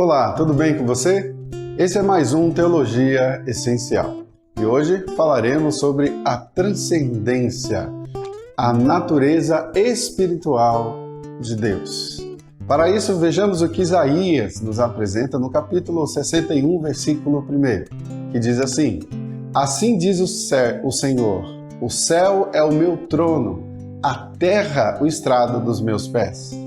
Olá, tudo bem com você? Esse é mais um Teologia Essencial e hoje falaremos sobre a transcendência, a natureza espiritual de Deus. Para isso, vejamos o que Isaías nos apresenta no capítulo 61, versículo 1, que diz assim: Assim diz o Senhor, o céu é o meu trono, a terra o estrado dos meus pés.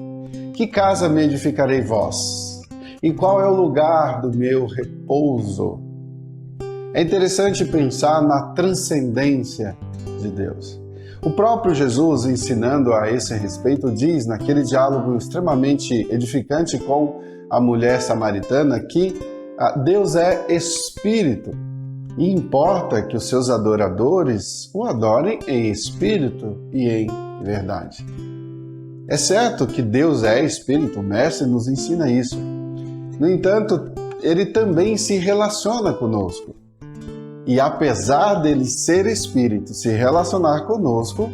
Que casa me edificarei vós? E qual é o lugar do meu repouso? É interessante pensar na transcendência de Deus. O próprio Jesus, ensinando a esse respeito, diz naquele diálogo extremamente edificante com a mulher samaritana que Deus é espírito e importa que os seus adoradores o adorem em espírito e em verdade. É certo que Deus é espírito, o Mestre nos ensina isso. No entanto, ele também se relaciona conosco. E apesar dele ser espírito, se relacionar conosco,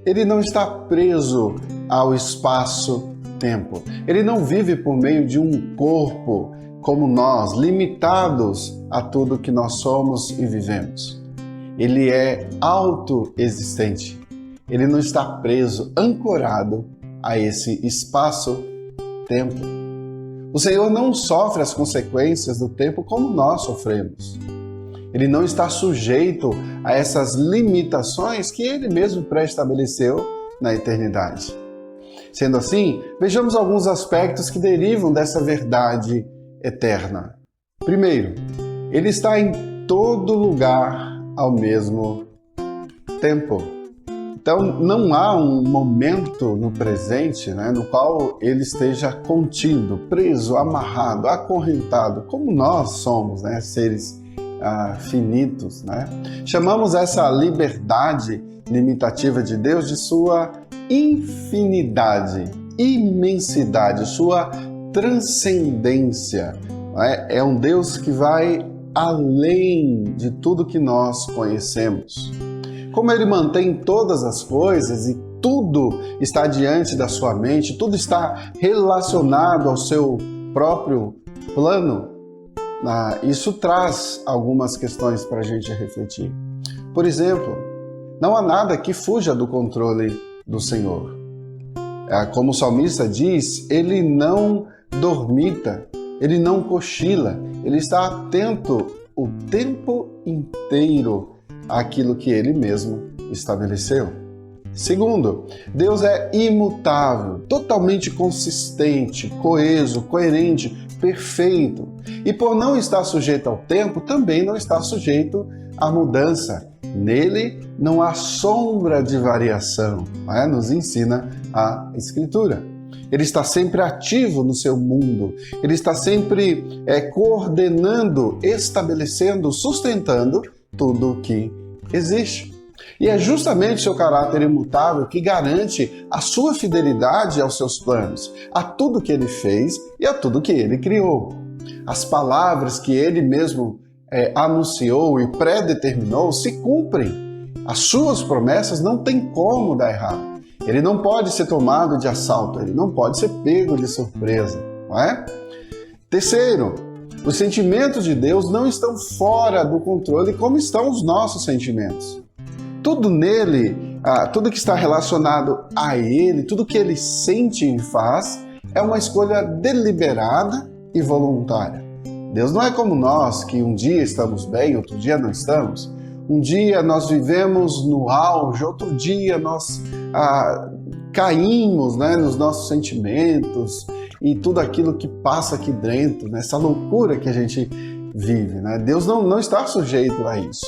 ele não está preso ao espaço-tempo. Ele não vive por meio de um corpo como nós, limitados a tudo que nós somos e vivemos. Ele é autoexistente. Ele não está preso, ancorado a esse espaço-tempo. O Senhor não sofre as consequências do tempo como nós sofremos. Ele não está sujeito a essas limitações que Ele mesmo pré-estabeleceu na eternidade. Sendo assim, vejamos alguns aspectos que derivam dessa verdade eterna. Primeiro, Ele está em todo lugar ao mesmo tempo. Então, não há um momento no presente, no qual ele esteja contido, preso, amarrado, acorrentado, como nós somos, seres finitos. Chamamos essa liberdade limitativa de Deus de sua infinidade, imensidade, sua transcendência. É um Deus que vai além de tudo que nós conhecemos. Como ele mantém todas as coisas e tudo está diante da sua mente, tudo está relacionado ao seu próprio plano, isso traz algumas questões para a gente refletir. Por exemplo, não há nada que fuja do controle do Senhor. Como o salmista diz, ele não dormita, ele não cochila, ele está atento o tempo inteiro àquilo que ele mesmo estabeleceu. Segundo, Deus é imutável, totalmente consistente, coeso, coerente, perfeito. E por não estar sujeito ao tempo, também não está sujeito à mudança. Nele não há sombra de variação, nos ensina a Escritura. Ele está sempre ativo no seu mundo, ele está sempre coordenando, estabelecendo, sustentando tudo o que existe. E é justamente seu caráter imutável que garante a sua fidelidade aos seus planos, a tudo que ele fez e a tudo que ele criou. As palavras que ele mesmo anunciou e predeterminou se cumprem. As suas promessas não tem como dar errado. Ele não pode ser tomado de assalto, ele não pode ser pego de surpresa, não é? Terceiro, os sentimentos de Deus não estão fora do controle como estão os nossos sentimentos. Tudo nele, tudo que está relacionado a ele, tudo que ele sente e faz, é uma escolha deliberada e voluntária. Deus não é como nós, que um dia estamos bem, outro dia não estamos. Um dia nós vivemos no auge, outro dia nós caímos nos nossos sentimentos e tudo aquilo que passa aqui dentro, essa loucura que a gente vive. Deus não está sujeito a isso.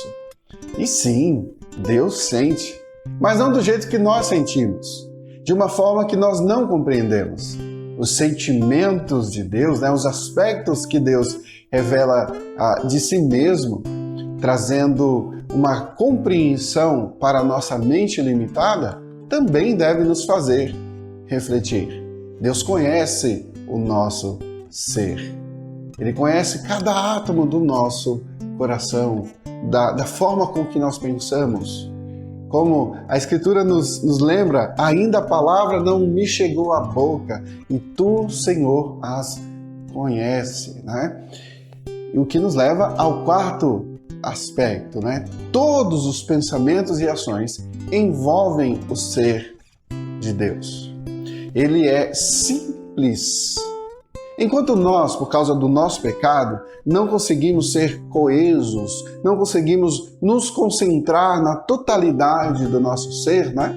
E sim, Deus sente, mas não do jeito que nós sentimos, de uma forma que nós não compreendemos. Os sentimentos de Deus, os aspectos que Deus revela de si mesmo, trazendo uma compreensão para a nossa mente limitada, também deve nos fazer refletir. Deus conhece o nosso ser. Ele conhece cada átomo do nosso coração, da forma com que nós pensamos. Como a Escritura nos lembra, ainda a palavra não me chegou à boca, e tu, Senhor, has conhece, né? E o que nos leva ao quarto aspecto, né? Todos os pensamentos e ações envolvem o ser de Deus. Ele é simples. Enquanto nós, por causa do nosso pecado, não conseguimos ser coesos, não conseguimos nos concentrar na totalidade do nosso ser, né?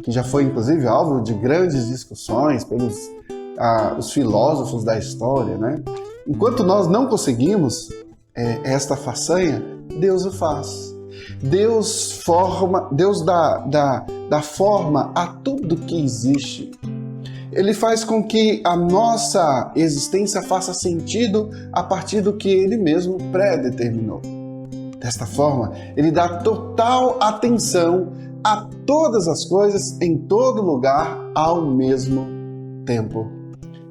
Que já foi inclusive alvo de grandes discussões pelos os filósofos da história, né? Enquanto nós não conseguimos esta façanha, Deus o faz. Deus dá forma a tudo que existe. Ele faz com que a nossa existência faça sentido a partir do que Ele mesmo predeterminou. Desta forma, Ele dá total atenção a todas as coisas, em todo lugar, ao mesmo tempo.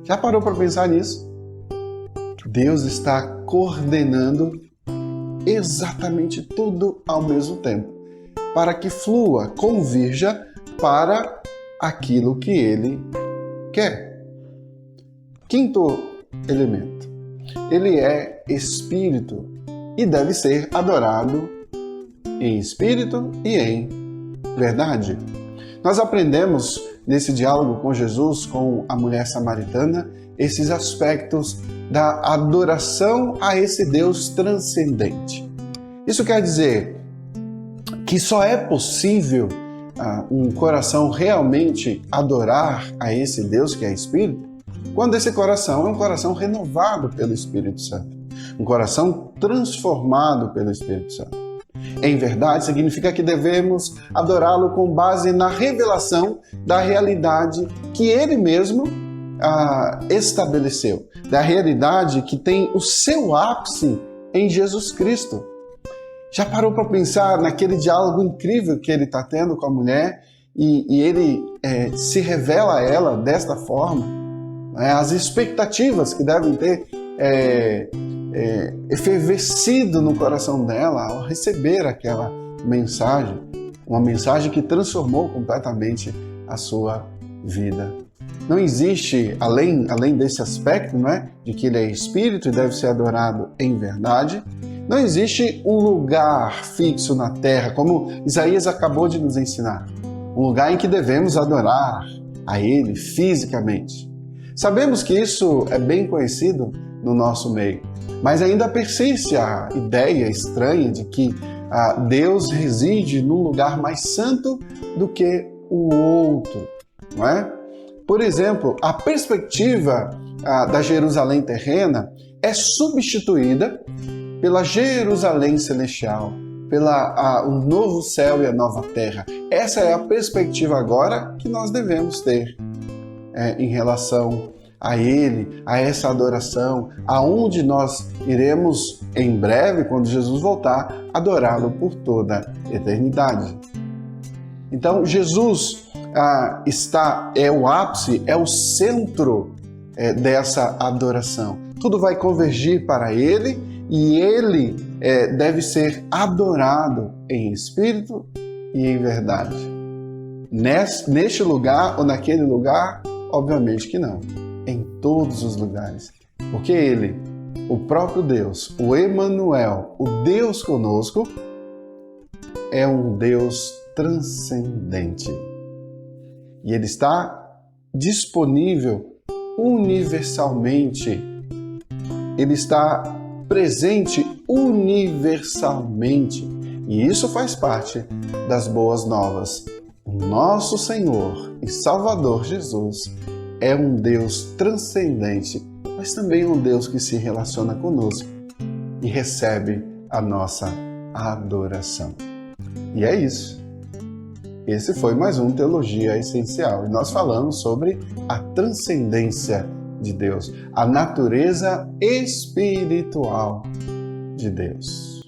Já parou para pensar nisso? Deus está coordenando exatamente tudo ao mesmo tempo, para que flua, convirja para aquilo que Ele quer. Quinto elemento. Ele é espírito e deve ser adorado em espírito e em verdade. Nós aprendemos nesse diálogo com Jesus, com a mulher samaritana, esses aspectos da adoração a esse Deus transcendente. Isso quer dizer que só é possível um coração realmente adorar a esse Deus que é Espírito quando esse coração é um coração renovado pelo Espírito Santo, um coração transformado pelo Espírito Santo. Em verdade, significa que devemos adorá-lo com base na revelação da realidade que Ele mesmo estabeleceu, da realidade que tem o seu ápice em Jesus Cristo. Já parou para pensar naquele diálogo incrível que ele está tendo com a mulher e ele se revela a ela desta forma? As expectativas que devem ter efervescido no coração dela ao receber aquela mensagem, uma mensagem que transformou completamente a sua vida. Não existe, além desse aspecto, não é, de que ele é espírito e deve ser adorado em verdade, não existe um lugar fixo na terra, como Isaías acabou de nos ensinar, um lugar em que devemos adorar a Ele fisicamente. Sabemos que isso é bem conhecido no nosso meio, mas ainda persiste a ideia estranha de que Deus reside num lugar mais santo do que o outro, não é? Por exemplo, a perspectiva da Jerusalém terrena é substituída pela Jerusalém celestial, pela o novo céu e a nova terra. Essa é a perspectiva agora que nós devemos ter em relação a Ele, a essa adoração, aonde nós iremos em breve, quando Jesus voltar, adorá-lo por toda a eternidade. Então, Jesus é o ápice, é o centro dessa adoração. Tudo vai convergir para Ele e Ele deve ser adorado em espírito e em verdade. Neste lugar ou naquele lugar? Obviamente que não. Em todos os lugares. Porque Ele, o próprio Deus, o Emanuel, o Deus conosco, é um Deus transcendente. E Ele está disponível universalmente. Ele está presente universalmente. E isso faz parte das boas novas. O nosso Senhor e Salvador Jesus é um Deus transcendente, mas também um Deus que se relaciona conosco e recebe a nossa adoração. E é isso. Esse foi mais um Teologia Essencial. E nós falamos sobre a transcendência de Deus, a natureza espiritual de Deus.